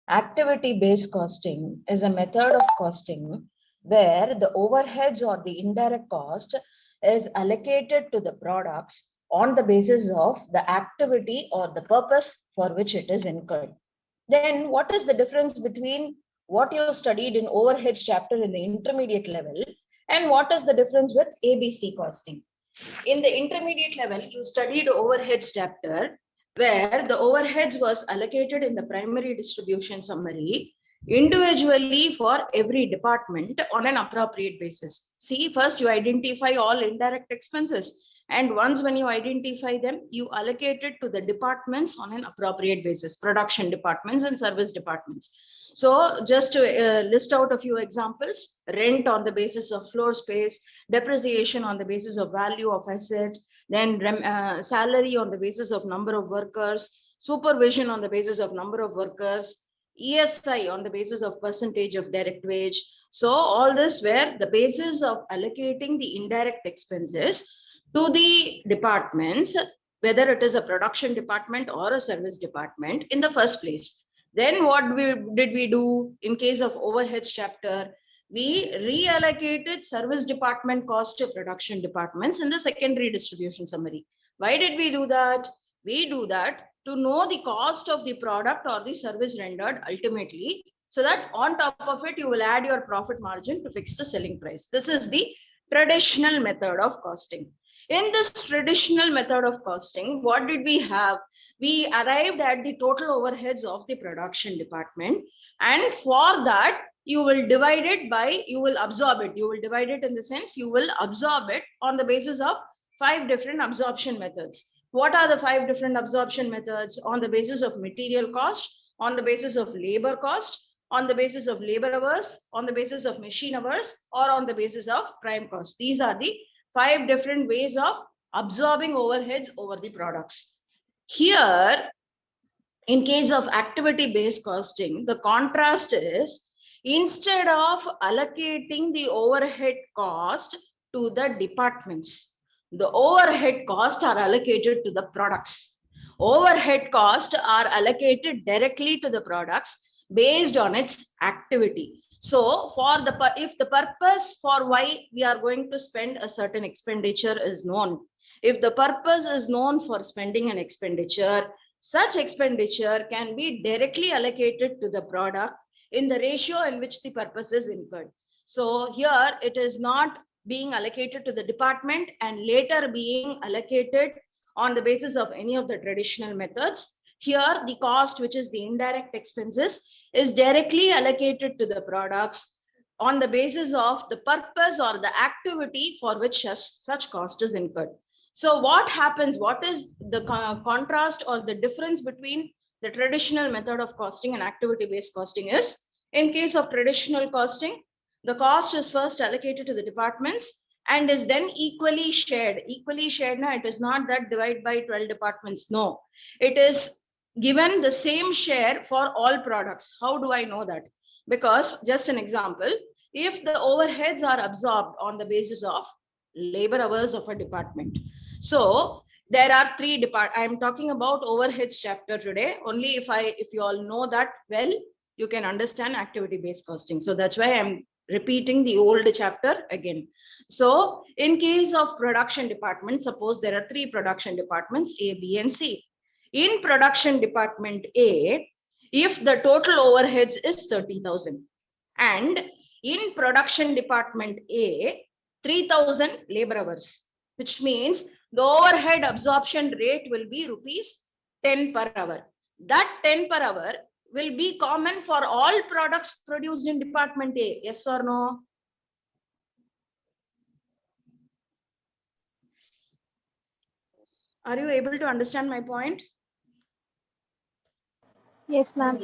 Activity-based costing is a method of costing where the overheads or the indirect cost is allocated to the products on the basis of the activity or the purpose for which it is incurred. Then what is the difference between what you studied in overheads chapter in the intermediate level and what is the difference with ABC costing? In the intermediate level, you studied overheads chapter where the overheads was allocated in the primary distribution summary individually for every department on an appropriate basis. See, first you identify all indirect expenses, and once when you identify them, you allocate it to the departments on an appropriate basis, production departments and service departments. So just to list out a few examples: rent on the basis of floor space, depreciation on the basis of value of asset, then salary on the basis of number of workers, supervision on the basis of number of workers, ESI on the basis of percentage of direct wage. So all this where the basis of allocating the indirect expenses to the departments, whether it is a production department or a service department in the first place. Then what did we do in case of overheads chapter? We reallocated service department cost to production departments in the secondary distribution summary. Why did we do that? We do that to know the cost of the product or the service rendered ultimately, so that on top of it, you will add your profit margin to fix the selling price. This is the traditional method of costing. In this traditional method of costing, what did we have? We arrived at the total overheads of the production department, and for that you will divide it by, you will absorb it. You will divide it in the sense you will absorb it on the basis of 5 different absorption methods. What are the 5 different absorption methods? On the basis of material cost, on the basis of labor cost, on the basis of labor hours, on the basis of machine hours, or on the basis of prime cost. These are the 5 different ways of absorbing overheads over the products. Here, in case of activity-based costing, the contrast is, instead of allocating the overhead cost to the departments, the overhead costs are allocated to the products. Overhead costs are allocated directly to the products based on its activity. So for the, if the purpose for why we are going to spend a certain expenditure is known, if the purpose is known for spending an expenditure, such expenditure can be directly allocated to the product in the ratio in which the purpose is incurred. So here it is not being allocated to the department and later being allocated on the basis of any of the traditional methods. Here the cost, which is the indirect expenses, is directly allocated to the products on the basis of the purpose or the activity for which such cost is incurred. So what happens, what is the contrast or the difference between the traditional method of costing and activity-based costing is, in case of traditional costing, the cost is first allocated to the departments and is then equally shared. Equally shared, now it is not that divide by 12 departments, no. It is given the same share for all products. How do I know that? Because just an example, if the overheads are absorbed on the basis of labor hours of a department. So there are 3 departments. I am talking about overheads chapter today. Only if you all know that well, you can understand activity-based costing. So that's why I'm repeating the old chapter again. So in case of production department, suppose there are 3 production departments, A, B, and C. In production department A, if the total overheads is 30,000, and in production department A, 3,000 labor hours, which means the overhead absorption rate will be rupees 10 per hour. That 10 per hour will be common for all products produced in department A. Yes or no? Are you able to understand my point? Yes, ma'am.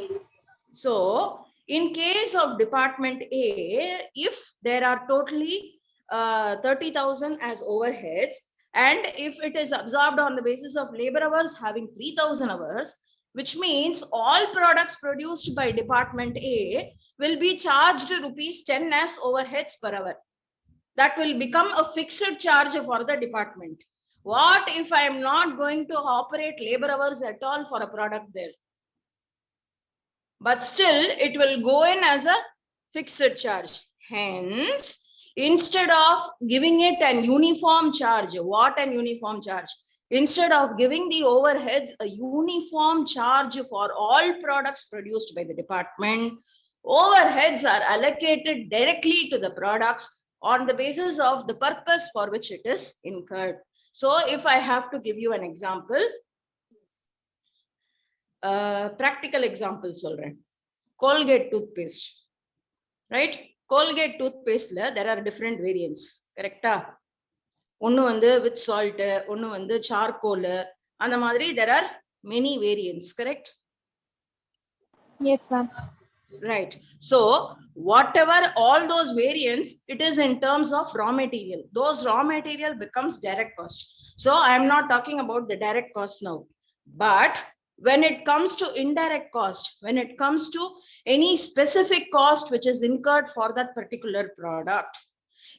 So in case of department A, if there are totally 30,000 as overheads, and if it is absorbed on the basis of labor hours having 3,000 hours, which means all products produced by department A will be charged rupees 10 as overheads per hour. That will become a fixed charge for the department. What if I am not going to operate labor hours at all for a product there? but still it will go in as a fixed charge. Hence, instead of giving it an uniform charge, what an uniform charge? Instead of giving the overheads a uniform charge for all products produced by the department, overheads are allocated directly to the products on the basis of the purpose for which it is incurred. So if I have to give you an example, practical example solren. Colgate toothpaste, right? Colgate toothpaste there are different variants, correct? One with salt, one with charcoal, and the madri there are many variants, correct? Yes, ma'am. Right. So whatever all those variants, it is in terms of raw material. Those raw material becomes direct cost. So I am not talking about the direct cost now. But when it comes to indirect cost, when it comes to any specific cost which is incurred for that particular product,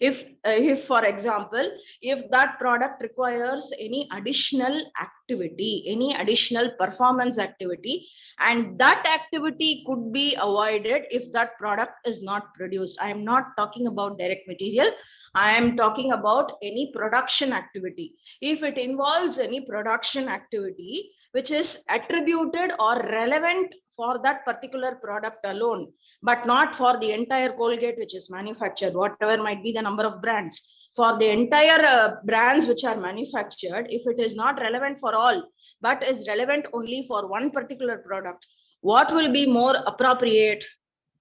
if for example, if that product requires any additional activity, any additional performance activity, and that activity could be avoided if that product is not produced. I am not talking about direct material. I am talking about any production activity. If it involves any production activity which is attributed or relevant for that particular product alone, but not for the entire Colgate which is manufactured, whatever might be the number of brands. For the entire brands which are manufactured, if it is not relevant for all, but is relevant only for one particular product, what will be more appropriate?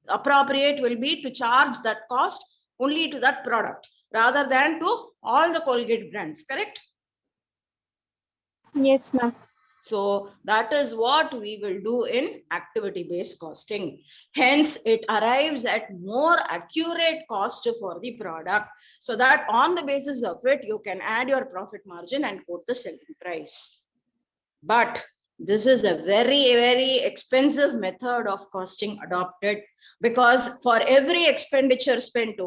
Appropriate will be to charge that cost only to that product rather than to all the Colgate brands, correct? Yes, ma'am. So that is what we will do in activity-based costing. Hence, it arrives at more accurate cost for the product, so that on the basis of it, you can add your profit margin and quote the selling price. But this is a very, very expensive method of costing adopted, because for every expenditure spent,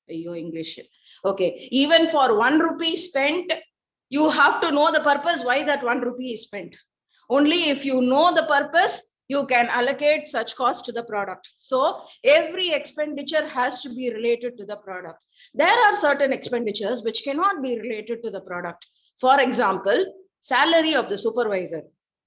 English. Okay, even for 1 rupee spent, you have to know the purpose why that 1 rupee is spent. Only if you know the purpose, you can allocate such cost to the product. So every expenditure has to be related to the product. There are certain expenditures which cannot be related to the product. For example, salary of the supervisor.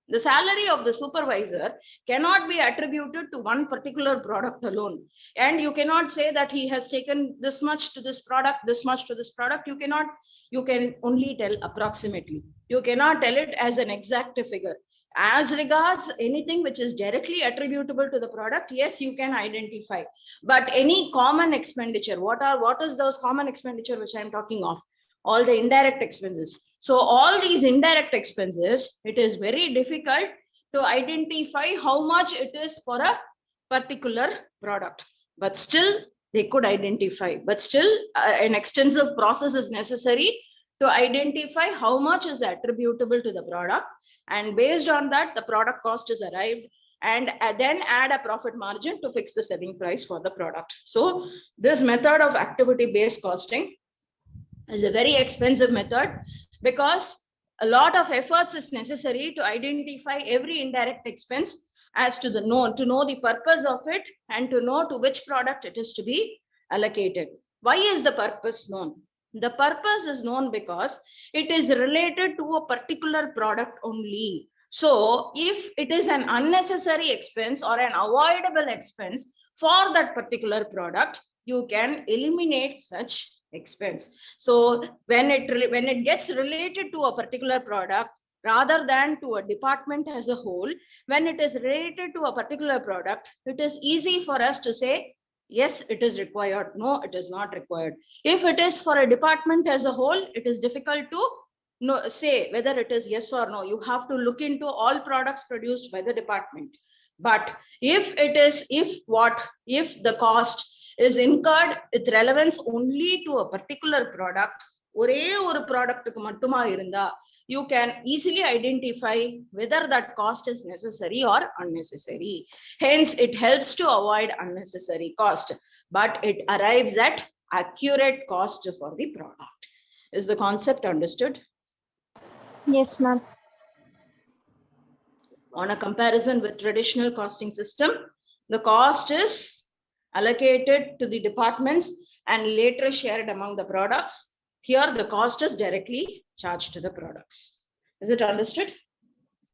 The salary of the supervisor cannot be attributed to one particular product alone. And you cannot say that he has taken this much to this product, this much to this product. You cannot. You can only tell approximately. You cannot tell it as an exact figure. As regards anything which is directly attributable to the product, yes, you can identify. But any common expenditure, what is those common expenditure which I am talking of? All the indirect expenses. So all these indirect expenses, it is very difficult to identify how much it is for a particular product. But still, they could identify. But still, an extensive process is necessary to identify how much is attributable to the product. And based on that, the product cost is arrived, and then add a profit margin to fix the selling price for the product. So this method of activity-based costing is a very expensive method, because a lot of efforts is necessary to identify every indirect expense as to know the purpose of it, and to know to which product it is to be allocated. Why is the purpose known? The purpose is known because it is related to a particular product only. So if it is an unnecessary expense or an avoidable expense for that particular product, you can eliminate such expense. So when it gets related to a particular product rather than to a department as a whole, when it is related to a particular product, it is easy for us to say, yes, it is required. No, it is not required. If it is for a department as a whole, it is difficult to say whether it is yes or no. You have to look into all products produced by the department. But if the cost is incurred with relevance only to a particular product, ஒரே ஒரு ப்ராடக்ட்டுக்கு மட்டுமா இருந்தா, you can easily identify whether that cost is necessary or unnecessary. Hence, it helps to avoid unnecessary cost, but it arrives at accurate cost for the product. Is the concept understood? Yes, ma'am. On a comparison with traditional costing system, the cost is allocated to the departments and later shared among the products. Here, the cost is directly charged to the products. Is it understood?